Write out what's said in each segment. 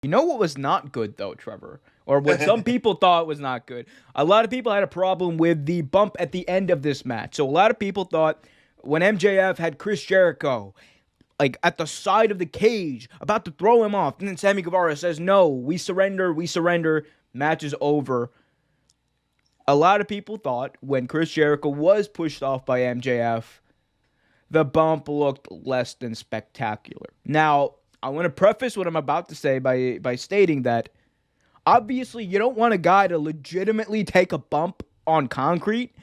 You know what was not good though, Trevor? Or what some people thought was not good. A lot of people had a problem with the bump at the end of this match. So a lot of people thought when MJF had Chris Jericho like at the side of the cage about to throw him off, and then Sammy Guevara says, "No, we surrender, we surrender." Match is over. A lot of people thought when Chris Jericho was pushed off by MJF, the bump looked less than spectacular. Now, I want to preface what I'm about to say by stating that obviously you don't want a guy to legitimately take a bump on concrete,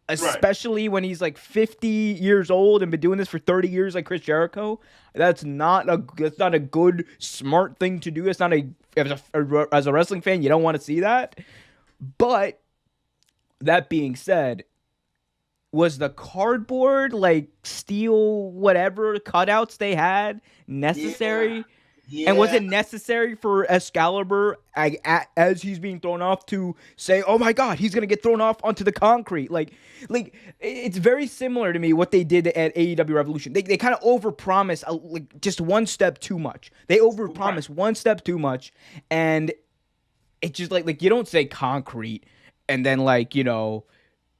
especially when he's like 50 years old and been doing this for 30 years like Chris Jericho. That's not a good smart thing to do. It's not as a wrestling fan, you don't want to see that. But that being said, was the cardboard, like steel, whatever cutouts they had necessary? Yeah. And was it necessary for Excalibur, as he's being thrown off, to say, "Oh my God, he's gonna get thrown off onto the concrete"? Like it's very similar to me what they did at AEW Revolution. They kind of overpromise, like just one step too much. They overpromise one step too much, and it's just like you don't say concrete and then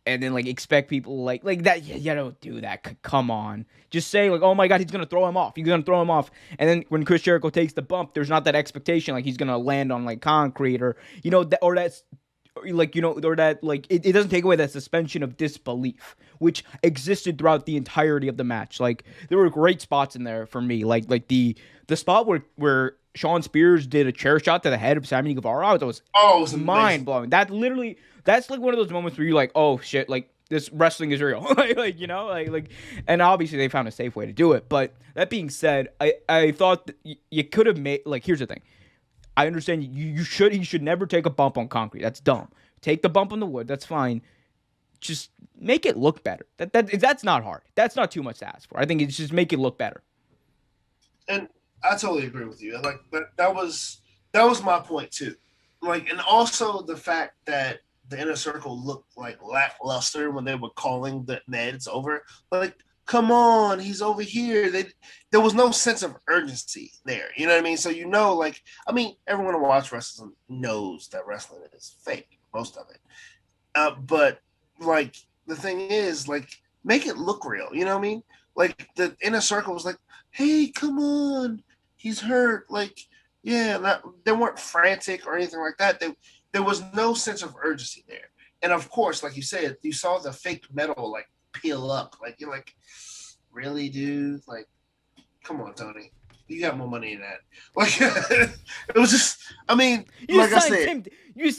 and then expect people like that. You don't do that. Come on, just say "Oh my God, he's gonna throw him off. He's gonna throw him off." And then when Chris Jericho takes the bump, there's not that expectation he's gonna land on concrete or it doesn't take away that suspension of disbelief which existed throughout the entirety of the match. There were great spots in there for me, like the spot where Shawn Spears did a chair shot to the head of Sammy Guevara. It was mind blowing. That's one of those moments where you're like, oh shit, this wrestling is real. And obviously they found a safe way to do it. But that being said, I thought you could have made, here's the thing. I understand he should never take a bump on concrete. That's dumb. Take the bump on the wood. That's fine. Just make it look better. That's not hard. That's not too much to ask for. I think it's just make it look better. And I totally agree with you. That was my point too. And also the fact that the Inner Circle looked lackluster when they were calling the Neds over. Come on, he's over here. There was no sense of urgency there. You know what I mean? So everyone who watches wrestling knows that wrestling is fake, most of it. But the thing is, make it look real. You know what I mean? The Inner Circle was hey, come on, he's hurt. They weren't frantic or anything like that. There was no sense of urgency there. And of course, like you said, you saw the fake metal peel up. You're really, dude? Come on, Tony. You got more money than that. It was just,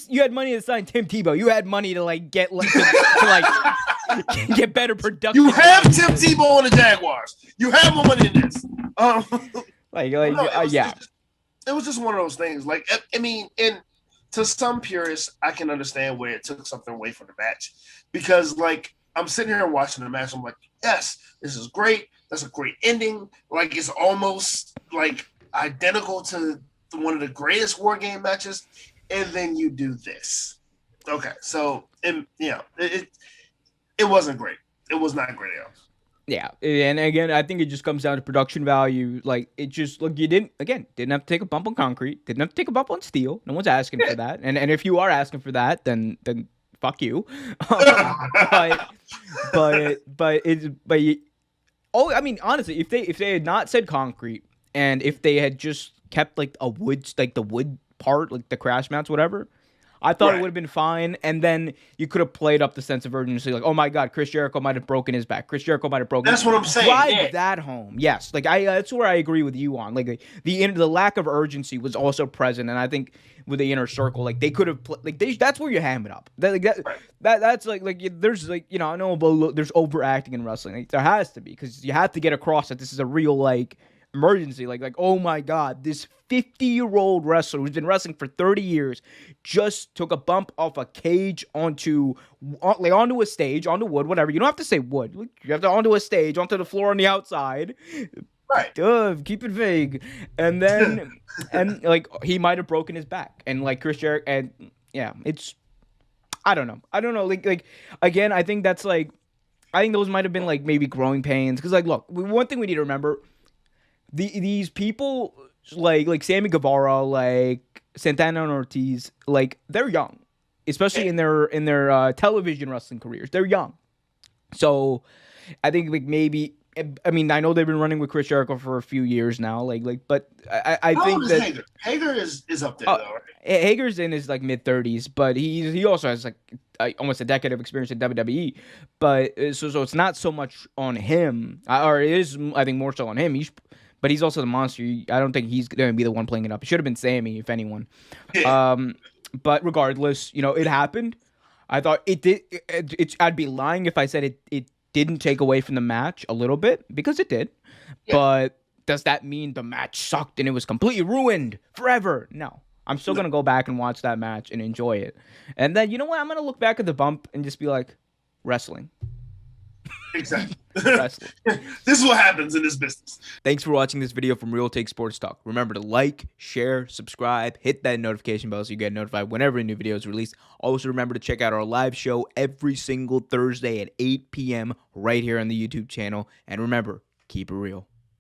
you had money to sign Tim Tebow. You had money to get get better production. You have Tim Tebow on the Jaguars. You have more money than this. It was just one of those things. And to some purists, I can understand where it took something away from the match because, I'm sitting here watching the match. I'm like, yes, this is great. That's a great ending. It's almost identical to one of the greatest War Game matches. And then you do this. Okay, so it wasn't great. It was not great at all. Yeah, and again, I think it just comes down to production value. You didn't have to take a bump on concrete, didn't have to take a bump on steel. No one's asking for that. And if you are asking for that, then fuck you. Honestly, if they had not said concrete and if they had just kept a wood, the wood part, the crash mats, whatever, I thought it would have been fine, and then you could have played up the sense of urgency, oh my God, Chris Jericho might have broken his back. Chris Jericho might have broken. That's what I'm saying. Drive that home, yes. That's where I agree with you on. The lack of urgency was also present, and I think with the Inner Circle, they could have that's where you ham it up. That's there's I know there's overacting in wrestling. There has to be because you have to get across that this is a real emergency. Oh my God, this 50-year-old wrestler who's been wrestling for 30 years just took a bump off a cage onto a stage, onto wood, whatever. You don't have to say wood. You have to onto a stage, onto the floor on the outside. Right. Duh, keep it vague. And then he might have broken his back. And Chris Jericho, and yeah, it's I don't know. Again, I think that's I think those might have been maybe growing pains because look, one thing we need to remember, these people like Sammy Guevara, like Santana and Ortiz, like they're young, especially in their television wrestling careers. They're young, so I think like maybe. I mean, I know they've been running with Chris Jericho for a few years now, but I How think old is that Hager? Hager is up there though, right? Hager's in his like mid-30s, but he also has like almost a decade of experience in WWE. But so it's not so much on him, or it is I think more so on him. But he's also the monster. I don't think he's going to be the one playing it up. It should have been Sammy, if anyone. Yeah. But regardless, it happened. I thought it did. I'd be lying if I said it didn't take away from the match a little bit, because it did. Yeah. But does that mean the match sucked and it was completely ruined forever? No. I'm still going to go back and watch that match and enjoy it. And then, you know what? I'm going to look back at the bump and just be like, wrestling. Exactly. Wrestling. This is what happens in this business. Thanks for watching this video from Real Take Sports Talk. Remember to like, share, subscribe, hit that notification bell so you get notified whenever a new video is released. Also, remember to check out our live show every single Thursday at 8 p.m. right here on the YouTube channel. And remember, keep it real.